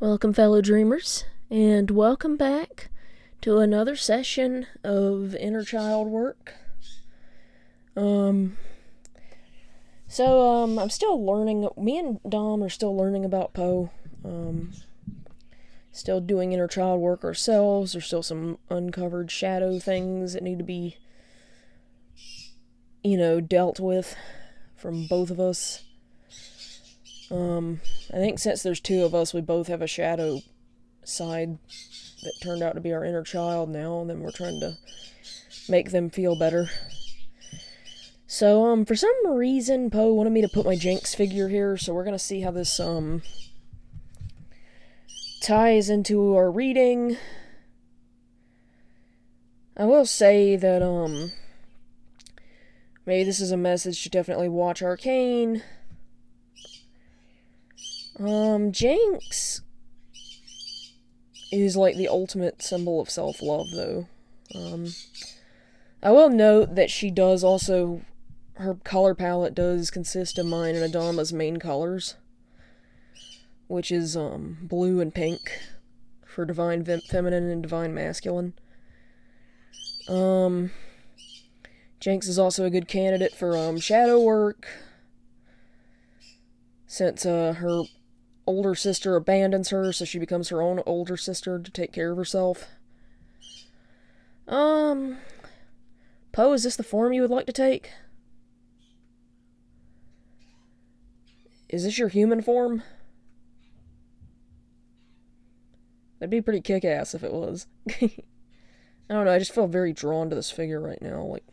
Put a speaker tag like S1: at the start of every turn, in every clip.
S1: Welcome, fellow dreamers, and welcome back to another session of inner child work. I'm still learning. Me and Dom are still learning about Poe. Still doing inner child work ourselves. There's still some uncovered shadow things that need to be, dealt with from both of us. I think since there's two of us, we both have a shadow side that turned out to be our inner child now, and then we're trying to make them feel better. So, for some reason, Poe wanted me to put my Jinx figure here, so we're gonna see how this, ties into our reading. I will say that, maybe this is a message to definitely watch Arcane. Jinx is like the ultimate symbol of self-love, though. I will note that she does also, her color palette does consist of mine and Adama's main colors, which is, blue and pink for Divine Feminine and Divine Masculine. Jinx is also a good candidate for, shadow work, since, her older sister abandons her, so she becomes her own older sister to take care of herself. Poe, is this the form you would like to take? Is this your human form? That'd be pretty kick-ass if it was. I don't know, I just feel very drawn to this figure right now, like,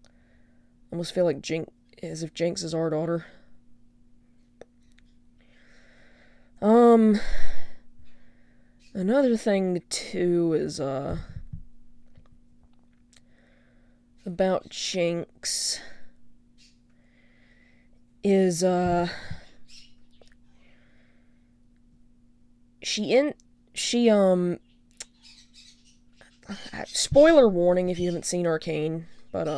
S1: I almost feel like as if Jinx is our daughter. Another thing, too, is, about Jinx, is, spoiler warning if you haven't seen Arcane, but,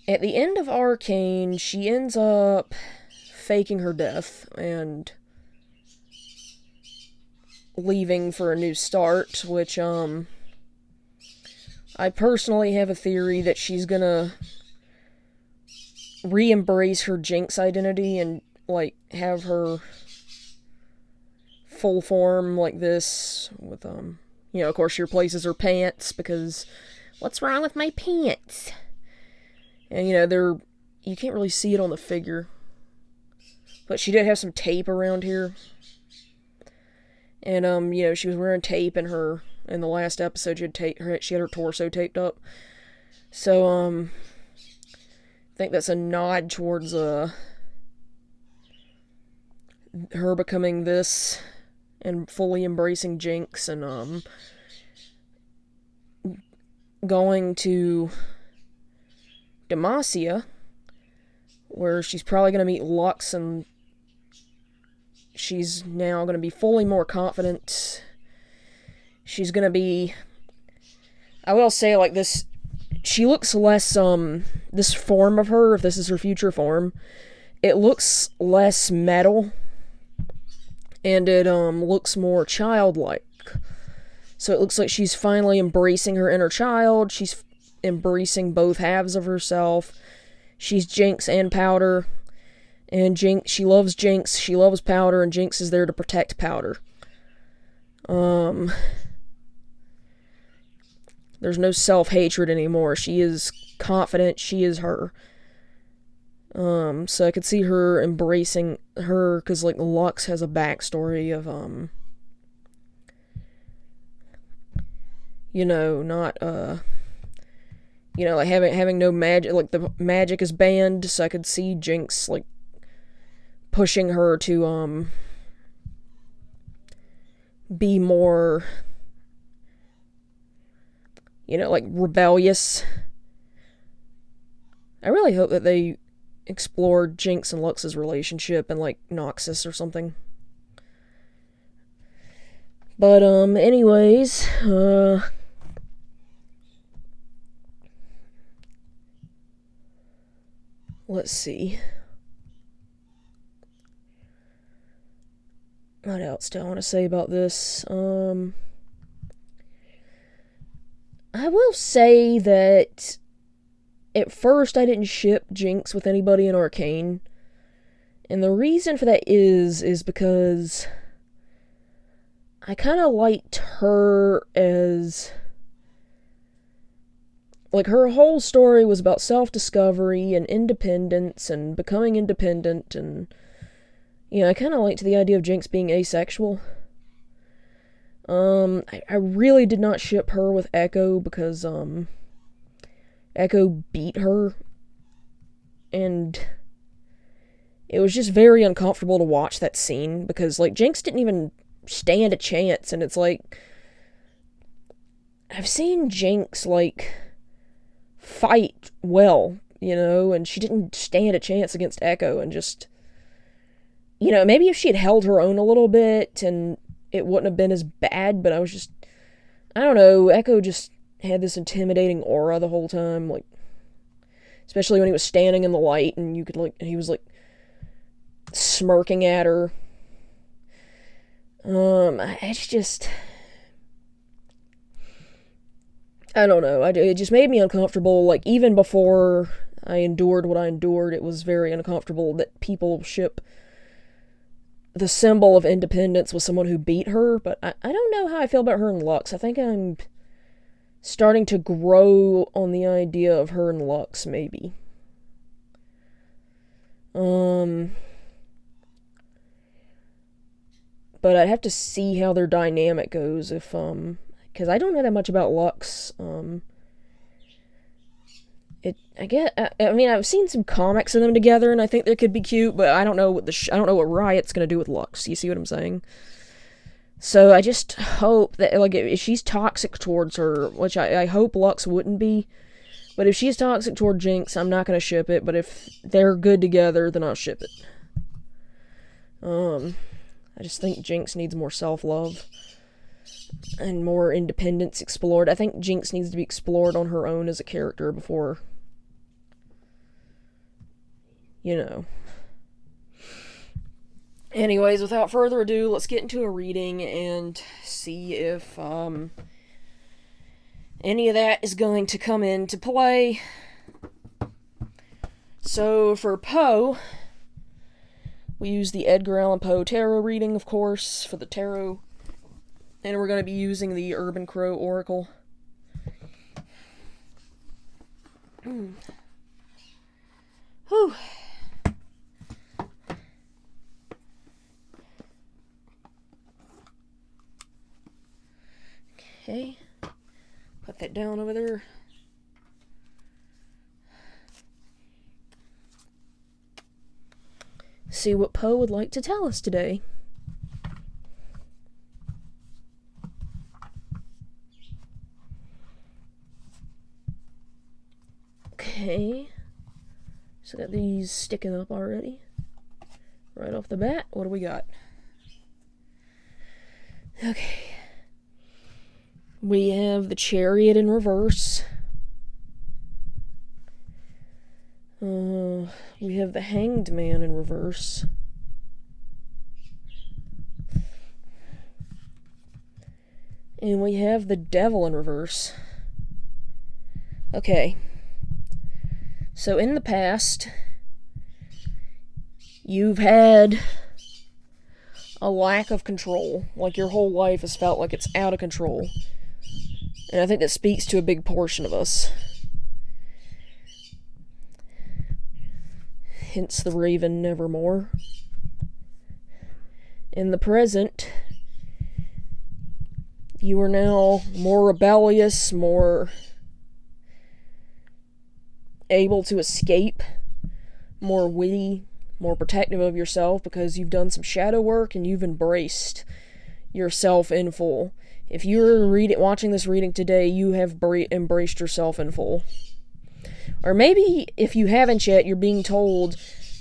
S1: at the end of Arcane, she ends up faking her death and leaving for a new start, which, I personally have a theory that she's gonna re-embrace her Jinx identity and, like, have her full form like this with, of course she replaces her pants because what's wrong with my pants? And, you can't really see it on the figure, but she did have some tape around here. And, she was wearing tape in the last episode, she had her torso taped up. So, I think that's a nod towards, her becoming this and fully embracing Jinx and, going to Demacia, where she's probably going to meet Lux, and she's now going to be fully more confident. She's going to be, I will say, like, this, she looks less, this form of her, if this is her future form, it looks less metal, and it, looks more childlike. So it looks like she's finally embracing her inner child, she's embracing both halves of herself. She's Jinx and Powder, and she loves Jinx, she loves Powder, and Jinx is there to protect Powder. There's no self-hatred anymore. She is confident, she is her. So I could see her embracing her, because, like, Lux has a backstory of, not, like, having no magic, like, the magic is banned, so I could see Jinx, like, pushing her to, be more, like, rebellious. I really hope that they explore Jinx and Lux's relationship and, like, Noxus or something. But, anyways, let's see. What else do I want to say about this? I will say that at first I didn't ship Jinx with anybody in Arcane. And the reason for that is because I kind of liked her as... Like, her whole story was about self-discovery and independence and becoming independent, and... Yeah, I kind of liked the idea of Jinx being asexual. I really did not ship her with Echo because, Echo beat her. And it was just very uncomfortable to watch that scene because, like, Jinx didn't even stand a chance, and it's like... I've seen Jinx, like, fight well, you know, and she didn't stand a chance against Echo, and just... You know, maybe if she had held her own a little bit, and it wouldn't have been as bad, but I was just... I don't know, Echo just had this intimidating aura the whole time, like... Especially when he was standing in the light, and you could, like... He was, like... smirking at her. It's just... I don't know, it just made me uncomfortable, like, even before I endured what I endured, it was very uncomfortable that people ship the symbol of independence with someone who beat her, but I don't know how I feel about her and Lux. I think I'm starting to grow on the idea of her and Lux, maybe. But I'd have to see how their dynamic goes if, because I don't know that much about Lux. I mean, I've seen some comics of them together, and I think they could be cute, but I don't know what I don't know what Riot's gonna do with Lux. You see what I'm saying? So I just hope that, like, if she's toxic towards her, which I hope Lux wouldn't be, but if she's toxic toward Jinx, I'm not gonna ship it. But if they're good together, then I'll ship it. I just think Jinx needs more self-love and more independence explored. I think Jinx needs to be explored on her own as a character before, you know. Anyways, without further ado, let's get into a reading and see if any of that is going to come into play. So for Poe, we use the Edgar Allan Poe tarot reading, of course, for the tarot. And we're going to be using the Urban Crow Oracle. Whew. Okay. Put that down over there. See what Poe would like to tell us today. Okay, so got these sticking up already. Right off the bat, what do we got? Okay. We have the Chariot in reverse. We have the Hanged Man in reverse. And we have the Devil in reverse. Okay. So in the past, you've had a lack of control. Like, your whole life has felt like it's out of control. And I think that speaks to a big portion of us. Hence the Raven Nevermore. In the present, you are now more rebellious, more able to escape, more witty, more protective of yourself because you've done some shadow work and you've embraced yourself in full. If you're watching this reading today, you have embraced yourself in full. Or maybe, if you haven't yet, you're being told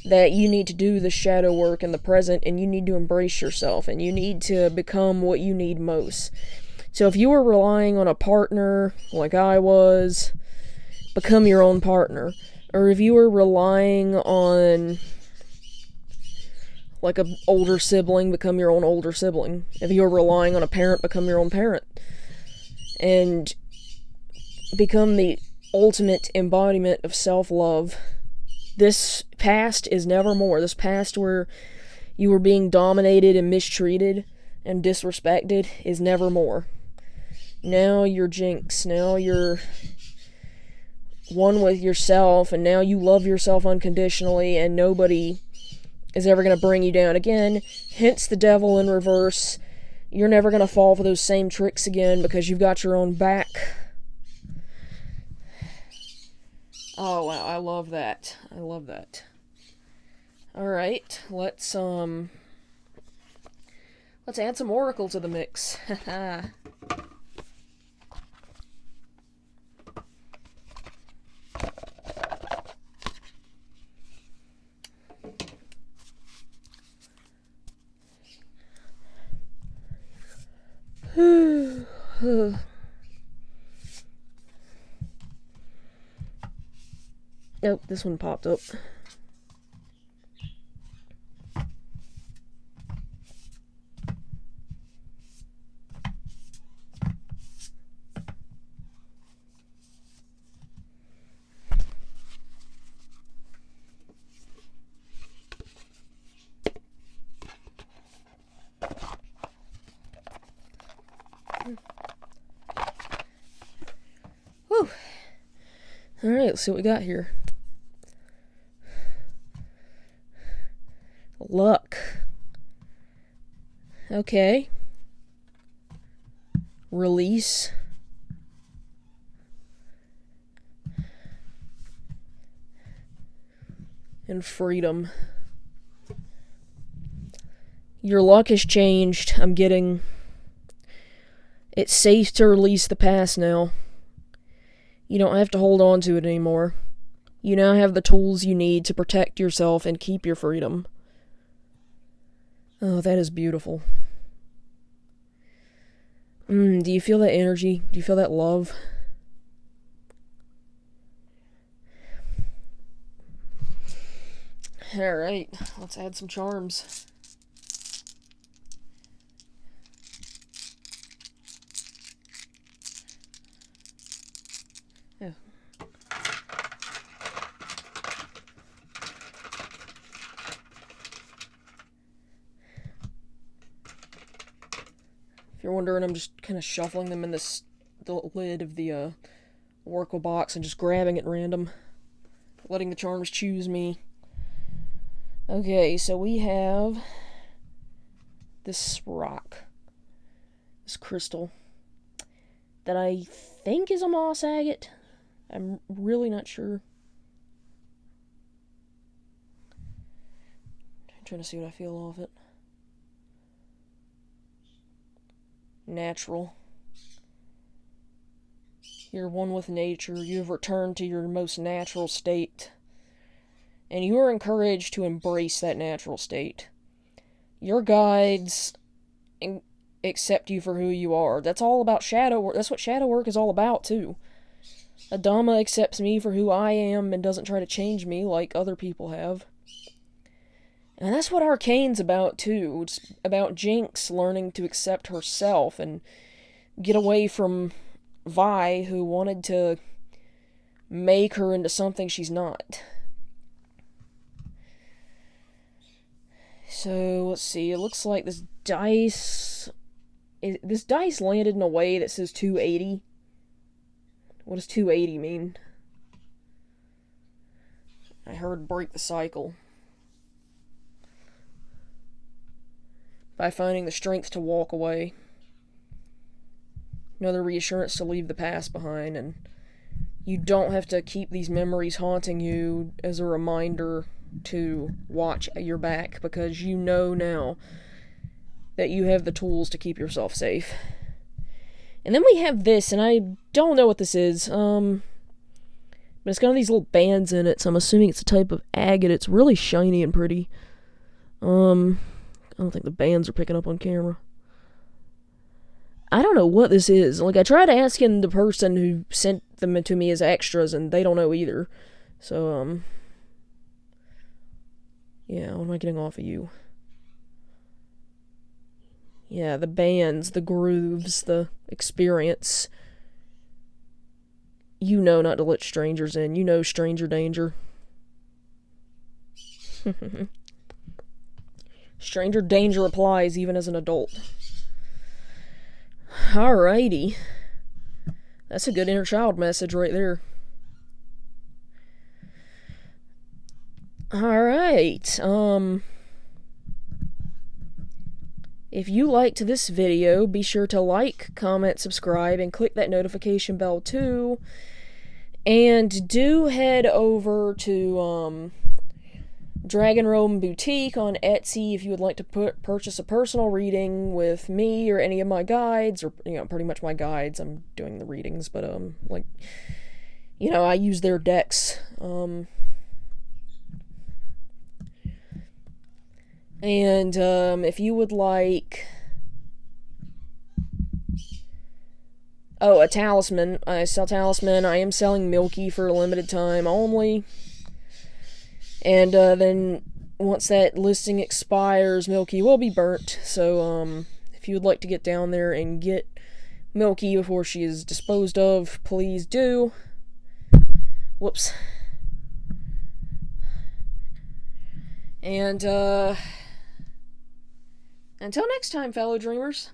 S1: that you need to do the shadow work in the present and you need to embrace yourself and you need to become what you need most. So if you were relying on a partner, like I was, become your own partner. Or if you were relying on, Like a older sibling, become your own older sibling. If you're relying on a parent, become your own parent. And become the ultimate embodiment of self-love. This past is nevermore. This past where you were being dominated and mistreated and disrespected is nevermore. Now you're Jinx. Now you're one with yourself, and now you love yourself unconditionally, and nobody is ever going to bring you down again. Hence the devil in reverse. You're never going to fall for those same tricks again because you've got your own back. Oh, wow, I love that. I love that. Alright, let's add some Oracle to the mix. Haha. Nope, this one popped up. Whew. Alright, let's see what we got here. Luck. Okay. Release. And freedom. Your luck has changed. I'm getting... It's safe to release the past now. You don't have to hold on to it anymore. You now have the tools you need to protect yourself and keep your freedom. Oh, that is beautiful. Do you feel that energy? Do you feel that love? Alright, let's add some charms. Yeah. If you're wondering, I'm just kind of shuffling them in the lid of the Oracle box and just grabbing at random. Letting the charms choose me. Okay, so we have this rock. This crystal. That I think is a moss agate. I'm really not sure. I'm trying to see what I feel off it. Natural. You're one with nature. You've returned to your most natural state. And you are encouraged to embrace that natural state. Your guides accept you for who you are. That's all about shadow work. That's what shadow work is all about, too. Adama accepts me for who I am and doesn't try to change me like other people have. And that's what Arcane's about, too. It's about Jinx learning to accept herself and get away from Vi, who wanted to make her into something she's not. So, let's see. It looks like this dice... This dice landed in a way that says 280. What does 280 mean? I heard break the cycle. By finding the strength to walk away. Another reassurance to leave the past behind, and you don't have to keep these memories haunting you as a reminder to watch your back, because you know now that you have the tools to keep yourself safe. And then we have this, and I don't know what this is, but it's got these little bands in it, so I'm assuming it's a type of agate. It's really shiny and pretty. I don't think the bands are picking up on camera. I don't know what this is. Like, I tried asking the person who sent them to me as extras, and they don't know either. So, yeah, what am I getting off of you? Yeah, the bands, the grooves, the experience. You know not to let strangers in. You know stranger danger. Stranger danger applies even as an adult. Alrighty. That's a good inner child message right there. Alright, if you liked this video, be sure to like, comment, subscribe, and click that notification bell too. And do head over to DragonRealmBoutique on Etsy if you would like to purchase a personal reading with me or any of my guides, or pretty much my guides. I'm doing the readings, but I use their decks. And if you would like a talisman, I sell Talisman. I am selling Milky for a limited time only. And then once that listing expires, Milky will be burnt. So if you would like to get down there and get Milky before she is disposed of, please do. Whoops. And until next time, fellow dreamers.